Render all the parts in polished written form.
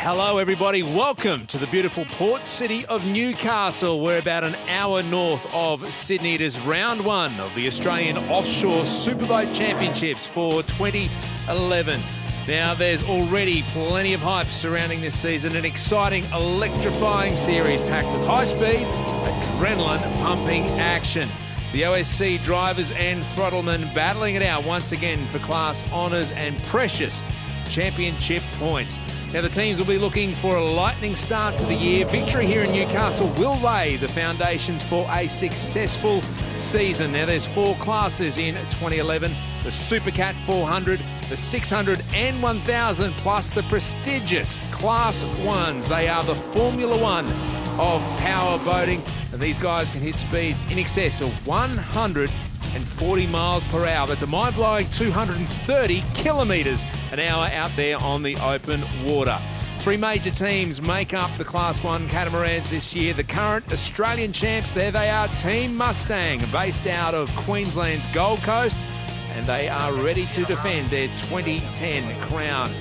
Hello everybody, welcome to the beautiful port city of Newcastle. We're about an hour north of Sydney. It is round one of the Australian Offshore Superboat Championships for 2011. Now there's already plenty of hype surrounding this season, an exciting, electrifying series packed with high speed, adrenaline-pumping action. The OSC drivers and throttlemen battling it out once again for class honours and precious championship points. Now the teams will be looking for a lightning start to the year. Victory here in Newcastle will lay the foundations for a successful season. Now there's four classes in 2011, the Supercat 400, the 600 and 1000, plus the prestigious Class 1s. They are the Formula One of power boating, and these guys can hit speeds in excess of 140 miles per hour. That's a mind-blowing 230 kilometres an hour out there on the open water. Three major teams make up the Class 1 catamarans this year. The current Australian champs, there they are, Team Mustang, based out of Queensland's Gold Coast, and they are ready to defend their 2010 crown.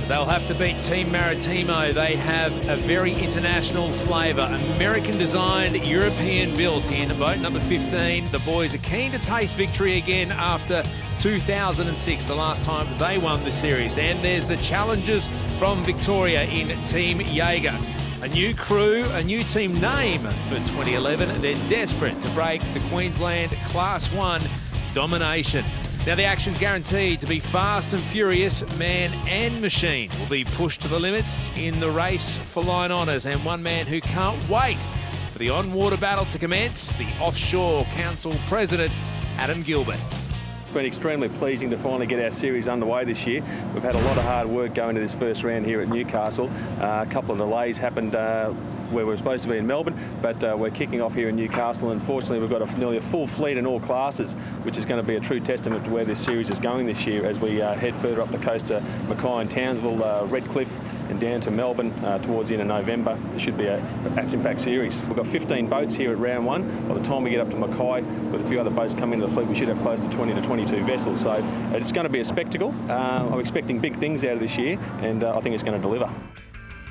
They'll have to beat Team Maritimo. They have a very international flavour, American-designed, European-built in boat number 15. The boys are keen to taste victory again after 2006, the last time they won the series. And there's the challengers from Victoria in Team Jaeger. A new crew, a new team name for 2011. They're desperate to break the Queensland Class 1 domination. Now the action's guaranteed to be fast and furious. Man and machine will be pushed to the limits in the race for line honours, and one man who can't wait for the on-water battle to commence, the Offshore Council President, Adam Gilbert. It's been extremely pleasing to finally get our series underway this year. We've had a lot of hard work going to this first round here at Newcastle. A couple of delays happened where we were supposed to be in Melbourne, but we're kicking off here in Newcastle. Unfortunately, we've got nearly a full fleet in all classes, which is going to be a true testament to where this series is going this year as we head further up the coast to Mackay and Townsville, Redcliffe, and down to Melbourne towards the end of November. It should be an action-packed series. We've got 15 boats here at round one. By the time we get up to Mackay, with a few other boats coming into the fleet, we should have close to 20 to 22 vessels. So it's going to be a spectacle. I'm expecting big things out of this year, and I think it's going to deliver.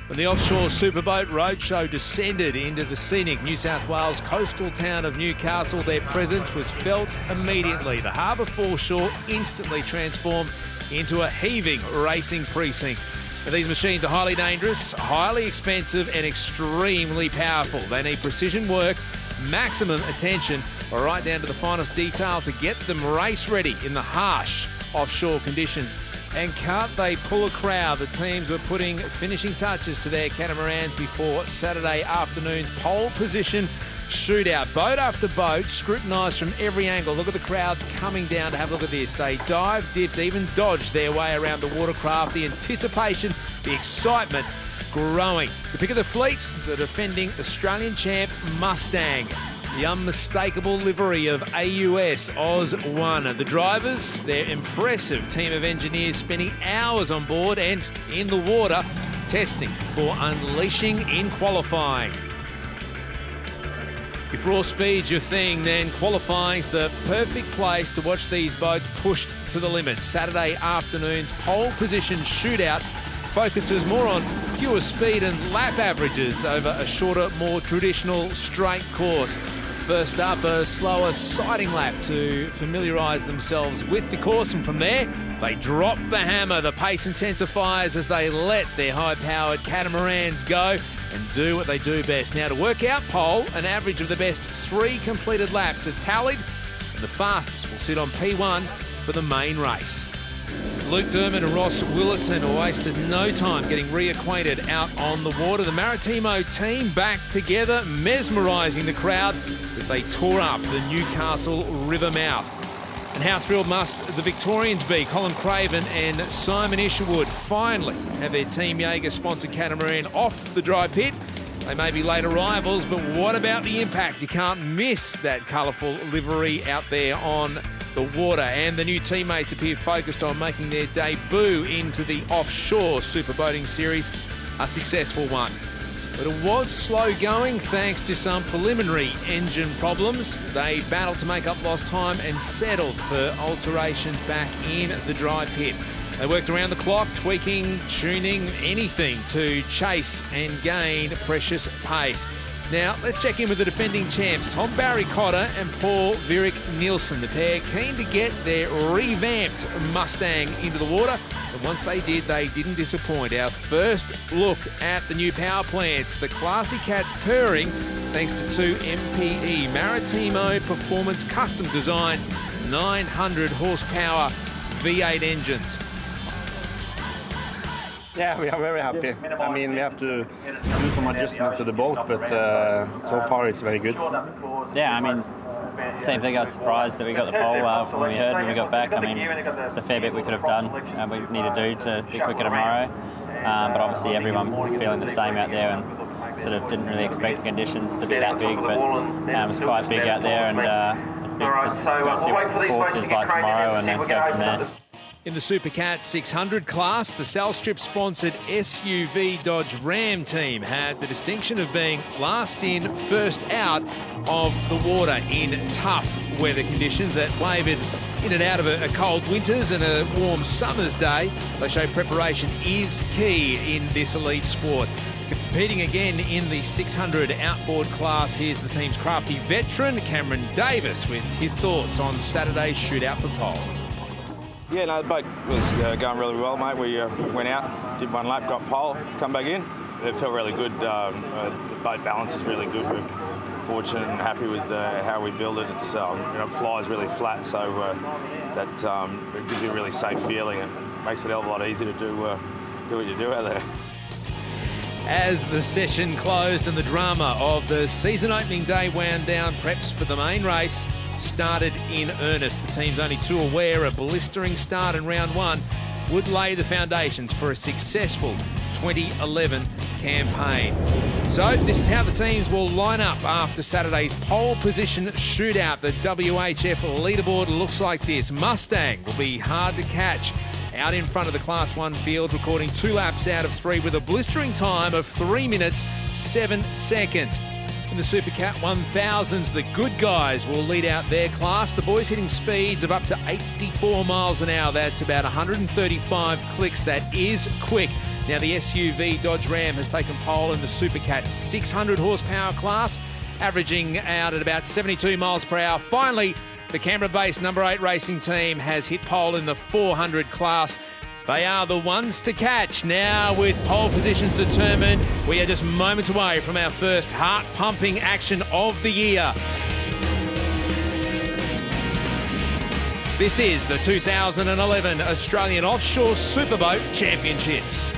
When the Offshore Superboat Roadshow descended into the scenic New South Wales coastal town of Newcastle, their presence was felt immediately. The harbour foreshore instantly transformed into a heaving racing precinct. Now, these machines are highly dangerous, highly expensive and extremely powerful. They need precision work, maximum attention, right down to the finest detail to get them race ready in the harsh offshore conditions. And can't they pull a crowd? The teams were putting finishing touches to their catamarans before Saturday afternoon's pole position shootout. Boat after boat, scrutinised from every angle. Look at the crowds coming down to have a look at this. They dived, dipped, even dodged their way around the watercraft. The anticipation, the excitement growing. The pick of the fleet, the defending Australian champ Mustang. The unmistakable livery of AUS Oz 1. The drivers, their impressive team of engineers spending hours on board and in the water testing for unleashing in qualifying. If raw speed's your thing, then qualifying's the perfect place to watch these boats pushed to the limit. Saturday afternoon's pole position shootout focuses more on pure speed and lap averages over a shorter, more traditional straight course. First up, a slower sighting lap to familiarise themselves with the course, and from there they drop the hammer. The pace intensifies as they let their high-powered catamarans go and do what they do best. Now to work out pole, an average of the best 3 completed laps are tallied, and the fastest will sit on P1 for the main race. Luke Dermott and Ross Willerton wasted no time getting reacquainted out on the water. The Maritimo team back together, mesmerising the crowd as they tore up the Newcastle river mouth. And how thrilled must the Victorians be? Colin Craven and Simon Isherwood finally have their Team Jaeger-sponsored catamaran off the dry pit. They may be late arrivals, but what about the impact? You can't miss that colourful livery out there on the water, and the new teammates appear focused on making their debut into the Offshore Superboating Series a successful one. But it was slow going thanks to some preliminary engine problems. They battled to make up lost time and settled for alterations back in the dry pit. They worked around the clock, tweaking, tuning, anything to chase and gain precious pace. Now, let's check in with the defending champs, Tom Barry Cotter and Paul Virik Nielsen. The pair keen to get their revamped Mustang into the water, and once they did, they didn't disappoint. Our first look at the new power plants, the Classy Cats purring thanks to two MPE Maritimo Performance Custom Design 900 horsepower V8 engines. Yeah, we are very happy. I mean, we have to do some adjustment to the boat, but so far it's very good. Yeah, I mean, same thing. I was surprised that we got the pole when we heard when we got back. I mean, it's a fair bit we could have done, we need to do to be quicker tomorrow. But obviously everyone was feeling the same out there and sort of didn't really expect the conditions to be that big, but it was quite big out there, and just go see what the course is like tomorrow and then go from there. In the Supercat 600 class, the Salstrip-sponsored SUV Dodge Ram team had the distinction of being last in, first out of the water in tough weather conditions that wavered in and out of a cold winter's and a warm summer's day. They show preparation is key in this elite sport. Competing again in the 600 outboard class, here's the team's crafty veteran, Cameron Davis, with his thoughts on Saturday's shootout for pole. Yeah, no, the boat was going really well, mate. We went out, did one lap, got pole, come back in. It felt really good. The boat balance is really good. We're fortunate and happy with how we build it. It's it flies really flat, so that it gives you a really safe feeling and makes it a hell of a lot easier to do what you do out there. As the session closed and the drama of the season opening day wound down, preps for the main race started in earnest. The teams only too aware a blistering start in round one would lay the foundations for a successful 2011 campaign. So this is how the teams will line up after Saturday's pole position shootout. The WHF leaderboard looks like this. Mustang will be hard to catch out in front of the Class 1 field, recording 2 laps out of 3 with a blistering time of 3 minutes 7 seconds. In the Supercat 1000s, the good guys will lead out their class. The boys hitting speeds of up to 84 miles an hour. That's about 135 clicks. That is quick. Now, the SUV Dodge Ram has taken pole in the Supercat 600 horsepower class, averaging out at about 72 miles per hour. Finally, the Canberra-based number 8 racing team has hit pole in the 400 class. They are the ones to catch. Now, with pole positions determined, we are just moments away from our first heart-pumping action of the year. This is the 2011 Australian Offshore Superboat Championships.